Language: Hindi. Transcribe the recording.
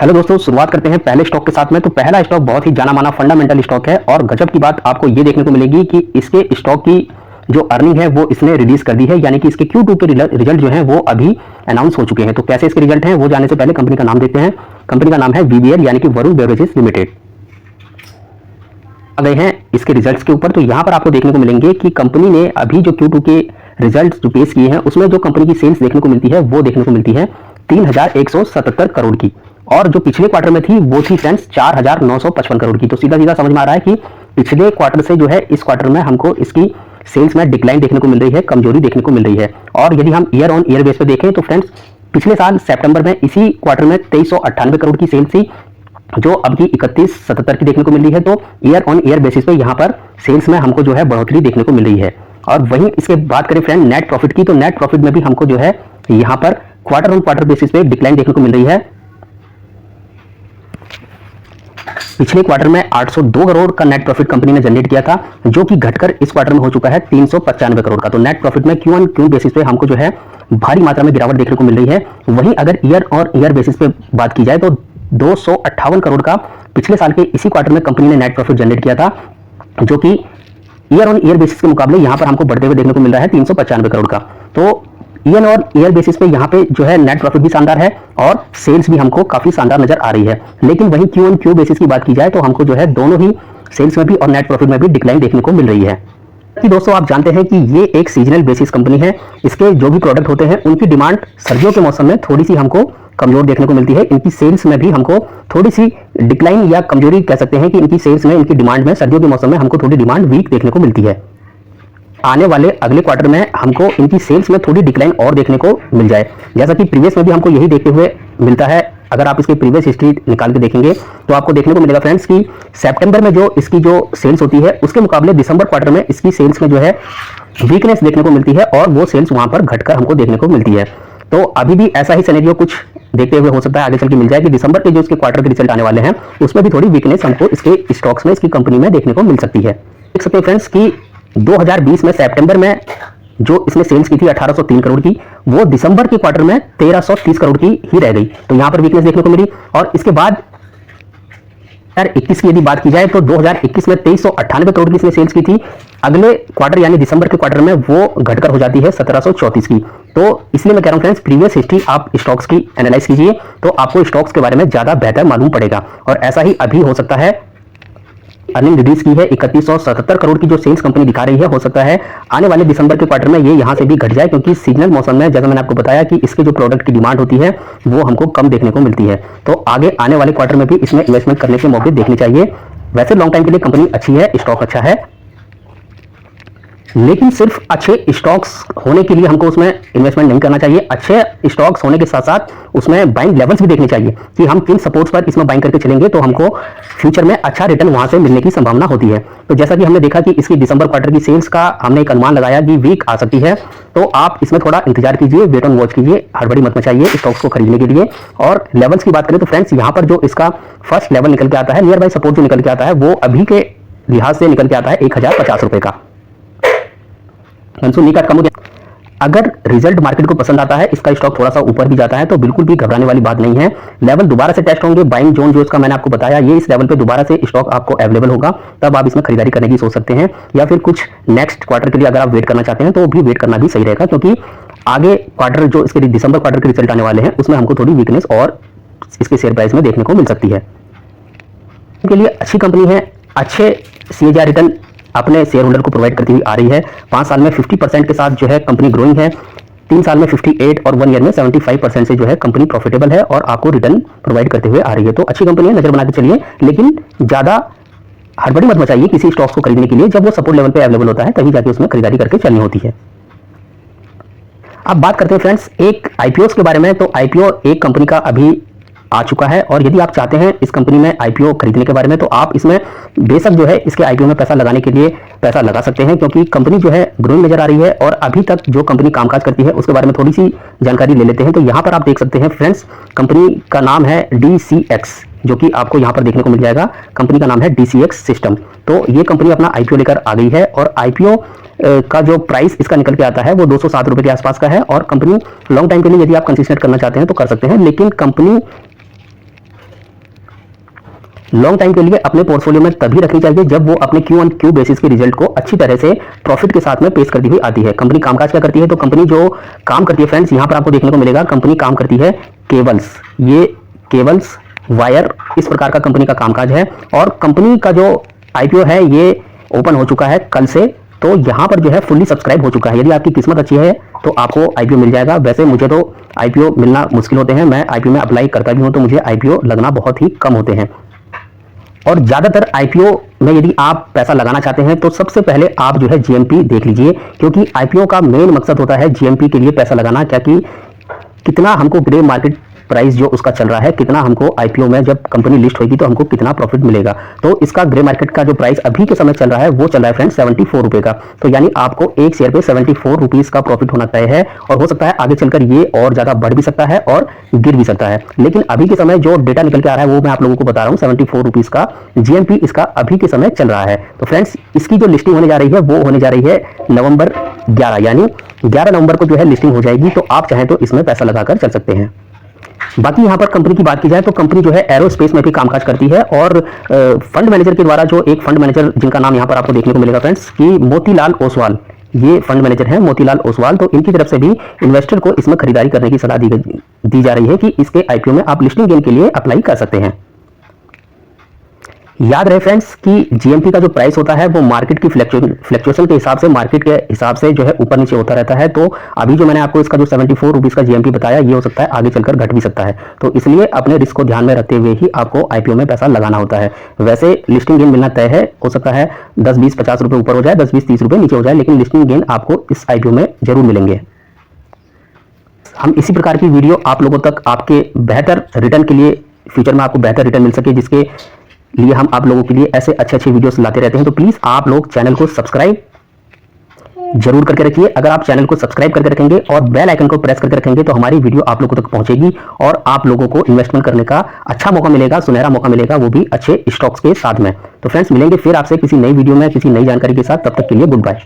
हेलो दोस्तों, शुरुआत करते हैं पहले स्टॉक के साथ में। तो पहला स्टॉक बहुत ही जाना माना फंडामेंटल स्टॉक है और गजब की बात आपको ये देखने को मिलेगी कि इसके स्टॉक की जो अर्निंग है वो इसने रिलीज कर दी है, यानी कि इसके Q2 के रिजल्ट जो हैं वो अभी अनाउंस हो चुके हैं। तो कैसे इसके रिजल्ट हैं वो जानने से पहले कंपनी का नाम देखते हैं। कंपनी का नाम है VBL यानी कि वरुण बेवरेजेस लिमिटेड। आ गए हैं इसके रिजल्ट्स के ऊपर। तो यहाँ पर आपको देखने को मिलेंगे कि कंपनी ने अभी जो Q2 के रिजल्ट जो पेश किए हैं उसमें जो कंपनी की सेल्स देखने को मिलती है वो देखने को मिलती है 3177 करोड़ की, और जो पिछले क्वार्टर में थी वो थी फ्रेंड्स 4955 करोड़ की। तो सीधा सीधा समझ में आ रहा है कि पिछले क्वार्टर से जो है इस क्वार्टर में हमको इसकी सेल्स में डिक्लाइन देखने को मिल रही है, कमजोरी देखने को मिल रही है। और यदि हम ईयर ऑन ईयर बेस पे देखें तो फ्रेंड्स पिछले साल सितंबर में इसी क्वार्टर में 2398 करोड़ की सेल्स थी, जो अब की 3177 की देखने को मिल रही है। तो ईयर ऑन ईयर बेसिस पे यहाँ पर सेल्स में हमको जो है बढ़ोतरी देखने को मिल रही है। और वहीं इसके बात करें फ्रेंड नेट प्रॉफिट की, तो नेट प्रॉफिट में भी हमको जो है यहाँ पर क्वार्टर ऑन क्वार्टर बेसिस पे डिक्लाइन देखने को मिल रही है। पिछले क्वार्टर में 802 करोड़ का नेट प्रॉफिट कंपनी ने जनरेट किया था, जो कि घटकर इस क्वार्टर में हो चुका है 395 करोड़ का। तो नेट प्रॉफिट में क्यू ऑन क्यू बेसिस पे हमको जो है भारी मात्रा में गिरावट देखने को मिल रही है। वहीं अगर ईयर और ईयर बेसिस पे बात की जाए तो 258 करोड़ का पिछले साल के इसी क्वार्टर में कंपनी ने नेट प्रॉफिट जनरेट किया था, जो कि ईयर ऑन ईयर बेसिस के मुकाबले यहां पर हमको बढ़ते हुए देखने को मिल रहा है 395 करोड़ का। तो ईयर और ईयर बेसिस पे यहाँ पे जो है नेट प्रॉफिट भी शानदार है और सेल्स भी हमको काफी शानदार नजर आ रही है। लेकिन वहीं क्यू ऑन क्यू बेसिस की बात की जाए तो हमको जो है दोनों ही सेल्स में भी और नेट प्रॉफिट में भी डिक्लाइन देखने को मिल रही है। कि दोस्तों आप जानते हैं कि ये एक सीजनल बेसिस कंपनी है। इसके जो भी प्रोडक्ट होते हैं उनकी डिमांड सर्दियों के मौसम में थोड़ी सी हमको कमजोर देखने को मिलती है। इनकी सेल्स में भी हमको थोड़ी सी डिक्लाइन या कमजोरी कह सकते हैं कि इनकी सेल्स में, इनकी डिमांड में सर्दियों के मौसम में हमको थोड़ी डिमांड वीक देखने को मिलती है। आने वाले अगले क्वार्टर में हमको इनकी सेल्स में थोड़ी डिक्लाइन और देखने को मिल जाए, जैसा कि प्रीवियस में भी हमको यही देखते हुए मिलता है। अगर आप इसकी प्रीवियस हिस्ट्री निकाल के देखेंगे तो आपको देखने को मिलेगा फ्रेंड्स कि सितंबर में जो इसकी जो सेल्स होती है उसके मुकाबले दिसंबर क्वार्टर में इसकी सेल्स में जो है वीकनेस देखने को मिलती है और वो सेल्स वहां पर घटकर हमको देखने को मिलती है। तो अभी भी ऐसा ही सिनेरियो कुछ देखते हुए हो सकता है आगे चल के मिल जाए कि दिसंबर के जो इसके क्वार्टर के रिजल्ट आने वाले हैं उसमें भी थोड़ी वीकनेस हमको इसके स्टॉक्स में, इसकी कंपनी में देखने को मिल सकती है। देख सकते हैं फ्रेंड्स कि 2020 में सितंबर में जो इसने सेल्स की थी 1803 करोड़ की, वो दिसंबर के क्वार्टर में 1330 करोड़ की ही रह गई। तो यहां पर वीकनेस देखने को मिली। और इसके बाद 2021 की यदि बात की जाए तो 2021 में 2398 करोड़ की इसने सेल्स की थी। अगले क्वार्टर यानी दिसंबर के क्वार्टर में वो घटकर हो जाती है 1734 की। तो इसलिए मैं कह रहा हूं फ्रेंड्स, प्रीवियस हिस्ट्री आप स्टॉक्स की एनालाइज कीजिए तो आपको स्टॉक्स के बारे में ज्यादा बेहतर मालूम पड़ेगा। और ऐसा ही अभी हो सकता है, अर्निंग रिलीज की है 3177 करोड़ की जो सेल्स कंपनी दिखा रही है, हो सकता है आने वाले दिसंबर के क्वार्टर में ये यहां से भी घट जाए, क्योंकि सीजनल मौसम में जैसा मैंने आपको बताया कि इसके जो प्रोडक्ट की डिमांड होती है वो हमको कम देखने को मिलती है। तो आगे आने वाले क्वार्टर में भी इसमें इन्वेस्टमेंट करने के मौके देखने चाहिए। वैसे लॉन्ग टाइम के लिए कंपनी अच्छी है, स्टॉक अच्छा है, लेकिन सिर्फ अच्छे स्टॉक्स होने के लिए हमको उसमें इन्वेस्टमेंट नहीं करना चाहिए। अच्छे स्टॉक्स होने के साथ साथ उसमें बाइंग लेवल्स भी देखने चाहिए कि हम किन सपोर्ट्स पर इसमें बाइंग करके चलेंगे तो हमको फ्यूचर में अच्छा रिटर्न वहां से मिलने की संभावना होती है। तो जैसा कि हमने देखा कि इसकी दिसंबर क्वार्टर की सेल्स का हमने एक अनुमान लगाया कि वीक आ सकती है, तो आप इसमें थोड़ा इंतजार कीजिए, वेट ऑन वॉच कीजिए, हड़बड़ी मत मचाइए स्टॉक्स को खरीदने के लिए। और लेवल्स की बात करें तो फ्रेंड्स यहाँ पर जो इसका फर्स्ट लेवल निकल के आता है, नियर बाई सपोर्ट जो निकल के आता है, वो अभी के लिहाज से निकल के आता है 1050 रुपए का। कम हो गया। अगर रिजल्ट मार्केट को पसंद आता है, इसका स्टॉक थोड़ा सा ऊपर भी जाता है तो बिल्कुल भी घबराने वाली बात नहीं है। लेवल दोबारा से टेस्ट होंगे, बाइंग जोन जो इसका मैंने आपको बताया, ये इस लेवल पे दोबारा से स्टॉक आपको अवेलेबल होगा, तब आप इसमें खरीदारी करने की सोच सकते हैं। या फिर कुछ नेक्स्ट क्वार्टर के लिए अगर आप वेट करना चाहते हैं तो भी वेट करना भी सही रहेगा, क्योंकि आगे क्वार्टर जो इसके दिसंबर क्वार्टर के रिजल्ट आने वाले हैं उसमें हमको थोड़ी वीकनेस और इसके शेयर प्राइस में देखने को मिल सकती है। के लिए अच्छी कंपनी है, अच्छे CAGR रिटर्न अपने शेयर होल्डर को प्रोवाइड करती हुई आ रही है। 5 साल में 50% के साथ जो है कंपनी ग्रोइंग है, 3 साल में 58 और 1 ईयर में 75% से जो है कंपनी प्रॉफिटेबल है और आपको रिटर्न प्रोवाइड करते हुए आ रही है। तो अच्छी कंपनी है, नजर बना के चलिए, लेकिन ज्यादा हड़बड़ी मत मचाइए किसी स्टॉक्स को खरीदने के लिए। जब वो सपोर्ट लेवल पे अवेलेबल होता है तभी जाके उसमें खरीदारी करके चलनी होती है। अब बात करते हैं फ्रेंड्स एक IPOs के बारे में। तो IPO एक कंपनी का अभी आ चुका है, और यदि आप चाहते हैं इस कंपनी में IPO खरीदने के बारे में तो आप इसमें बेशक जो है इसके IPO में पैसा लगाने के लिए पैसा लगा सकते हैं, क्योंकि कंपनी जो है ग्रोइंग नजर आ रही है। और अभी तक जो कंपनी कामकाज करती है उसके बारे में थोड़ी सी जानकारी ले लेते हैं। तो यहाँ पर आप देख सकते हैं फ्रेंड्स, कंपनी का नाम है DCX, जो कि आपको यहाँ पर देखने को मिल जाएगा। कंपनी का नाम है DCX सिस्टम। तो ये कंपनी अपना IPO लेकर आ गई है, और IPO का जो प्राइस इसका निकल के आता है वो 207 रुपए के आसपास का है। और कंपनी लॉन्ग टाइम के लिए यदि आप कंसिस्टेंट करना चाहते हैं तो कर सकते हैं, लेकिन कंपनी लॉन्ग टाइम के लिए अपने पोर्टफोलियो में तभी रखनी चाहिए जब वो अपने क्यू ऑन क्यू बेसिस के रिजल्ट को अच्छी तरह से प्रॉफिट के साथ में पेश करती हुई आती है। कंपनी कामकाज क्या करती है, तो कंपनी जो काम करती है फ्रेंड्स, यहां पर आपको देखने को मिलेगा कंपनी काम करती है केबल्स, ये केबल्स, वायर, इस प्रकार का कंपनी का कामकाज है। और कंपनी का जो आईपीओ है ये ओपन हो चुका है कल से, तो यहां पर जो है फुल्ली सब्सक्राइब हो चुका है। यदि आपकी किस्मत अच्छी है तो आपको आईपीओ मिल जाएगा। वैसे मुझे तो आईपीओ मिलना मुश्किल होते हैं, मैं आईपीओ में अप्लाई करता भी हूं तो मुझे आईपीओ लगना बहुत ही कम होते हैं। और ज्यादातर आईपीओ में यदि आप पैसा लगाना चाहते हैं तो सबसे पहले आप जो है जीएमपी देख लीजिए, क्योंकि आईपीओ का मेन मकसद होता है जीएमपी के लिए पैसा लगाना, क्या कि कितना हमको ग्रे मार्केट प्राइस जो उसका चल रहा है, कितना हमको आईपीओ में जब कंपनी लिस्ट होगी तो हमको कितना प्रॉफिट मिलेगा। तो इसका ग्रे मार्केट का जो प्राइस अभी के समय चल रहा है वो चल रहा है फ्रेंड्स 74 रुपए का। तो यानी आपको एक शेयर पे 74 रुपीज का प्रॉफिट होना तय है, और हो सकता है आगे चलकर ये और ज्यादा बढ़ भी सकता है और गिर भी सकता है। लेकिन अभी के समय जो डेटा निकल के आ रहा है वो मैं आप लोगों को बता रहा हूँ, 74 रुपीज का जीएमपी इसका अभी के समय चल रहा है। तो फ्रेंड्स इसकी जो लिस्टिंग होने जा रही है वो होने जा रही है नवंबर 11, यानी 11 नवंबर को जो है लिस्टिंग हो जाएगी। तो आप चाहें तो इसमें पैसा लगाकर चल सकते हैं। बाकी यहां पर कंपनी की बात की जाए तो कंपनी जो है एरोस्पेस में भी कामकाज करती है, और फंड मैनेजर के द्वारा जो एक फंड मैनेजर जिनका नाम यहां पर आपको देखने को मिलेगा फ्रेंड्स कि मोतीलाल ओसवाल, ये फंड मैनेजर हैं मोतीलाल ओसवाल। तो इनकी तरफ से भी इन्वेस्टर को इसमें खरीदारी करने की सलाह दी जा रही है कि इसके आईपीओ में आप लिस्टिंग गेन के लिए अप्लाई कर सकते हैं। याद रहे फ्रेंड्स कि जीएमपी का जो प्राइस होता है वो मार्केट की फ्लक्चुएशन के हिसाब से, मार्केट के हिसाब से जो है ऊपर नीचे होता रहता है। तो अभी जो मैंने आपको इसका जो 74 रुपीज का जीएमपी बताया ये हो सकता है आगे चलकर घट भी सकता है। तो इसलिए अपने रिस्क को ध्यान में रखते हुए ही आपको आईपीओ में पैसा लगाना होता है। वैसे लिस्टिंग गेन मिलना तय है, हो सकता है 10, 20, 50 रुपए ऊपर हो जाए, 10, 20, 30 रुपए नीचे हो जाए, लेकिन लिस्टिंग गेन आपको इस आईपीओ में जरूर मिलेंगे। हम इसी प्रकार की वीडियो आप लोगों तक आपके बेहतर रिटर्न के लिए, फ्यूचर में आपको बेहतर रिटर्न मिल सके, जिसके लिए हम आप लोगों के लिए ऐसे अच्छे वीडियोस लाते रहते हैं। तो प्लीज आप लोग चैनल को सब्सक्राइब जरूर करके रखिए। अगर आप चैनल को सब्सक्राइब करके रखेंगे और बेल आइकन को प्रेस करके रखेंगे तो हमारी वीडियो आप लोगों तक पहुंचेगी और आप लोगों को इन्वेस्टमेंट करने का अच्छा मौका मिलेगा, सुनहरा मौका मिलेगा, वो भी अच्छे स्टॉक्स के साथ में। तो फ्रेंड्स मिलेंगे फिर आपसे किसी नई वीडियो में किसी नई जानकारी के साथ, तब तक के लिए गुड बाय।